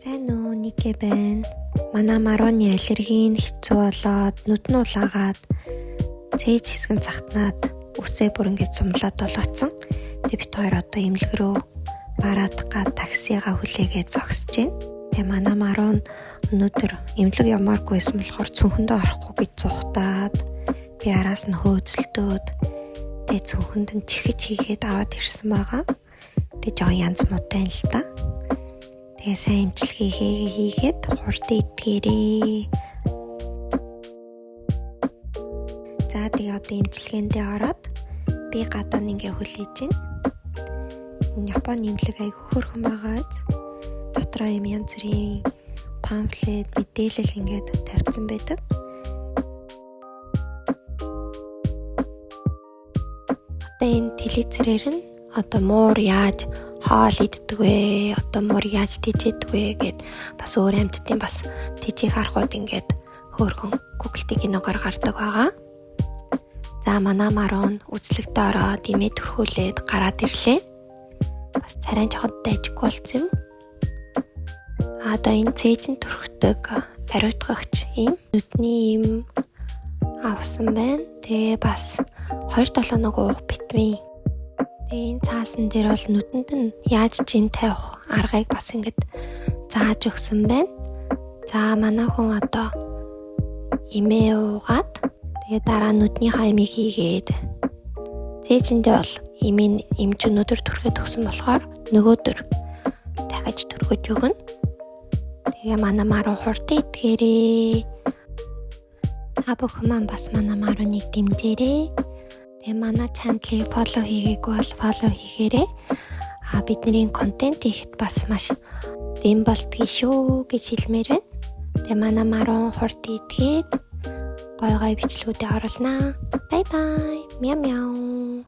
Сайн уу, Никэ байна. Манай Маруны аллерги нь хэцүү болоод нүд нь улаагаад цээж хэсэг нь захтнаад үсээ бүр ингээд сумлаад болоцсон. Тэгээ бид хоёр одоо эмнэлэг рүү бараад таксигаа хүлээгээд зогсож байна. Тэгээ манай Маруу нь өнөөдөр эмнэлэг ямааргүй байсан болохоор цүнхэндээ орохгүй гэж зугатаад би араас нь хөөцөлдөөд тэгээ цүнхэнд нь чихэж хийгээд аваад ирсэн байгаа. Тэгээ жоо янз муутай л та. Тэгээ сайн эмчилгээ хийгээд хурдан идгээрээ. За тэгээ одоо эмчилгээндээ ороод би гадаа ингээ хүлээж байна. Японы эмнэлэг айгүй хөөрхөн байгаа. Дотроо юм янз бүрийн памфлет, мэдээлэл ингээд тавьсан байдаг. Одоо энэ телевизээр нь одоо муур яаж хоол иддэг вэ? Одоо муур яаж тэжээдэг вэ гэд бас өөр амьтдын бас тэжээх аргууд ингээд хөөрхөн Google-тэй киногоор гардаг байгаа. За манай Маруу үзлэгтээ ороод имээ төрхүүлээд гараад ирлээ. Бас царай жоохон дайжгүй болсон юм. Одоо энэ цээжин төрхдөг ариутгагч юм нүдний юм авсан байна. Тэгээ бас 2-7 нэг уух витамин. Тэгээ энэ цаасан дээр бол нүдэнд нь яаж жин тавих аргыг бас ингэж зааж өгсөн байна. За манай хүн одоо имээ уугаад тэгээ дараа нүднийхаа имийг хийгээд цээжиндээ бол имийн эмч өнөдөр түрхээд өгсөн болохоор нөгөөдөр дахиж түрхэж өгнө. Тэгээ манай Маруу хурдан идгээрээ. Та бүхэн маань бас манай Маруныг дэмжээрэй. Тэгээ манай чаналыг фоллоу хийгээгүй бол фоллоу хийгээрэй. Бидний контент ихэд бас маш дэм болтгий шүү гэж хэлмээр байна. Тэгээ манай Маруу хурдан идгээд гой бичлгүүдэд оруулнаа. Бай бай. Мяу мяу.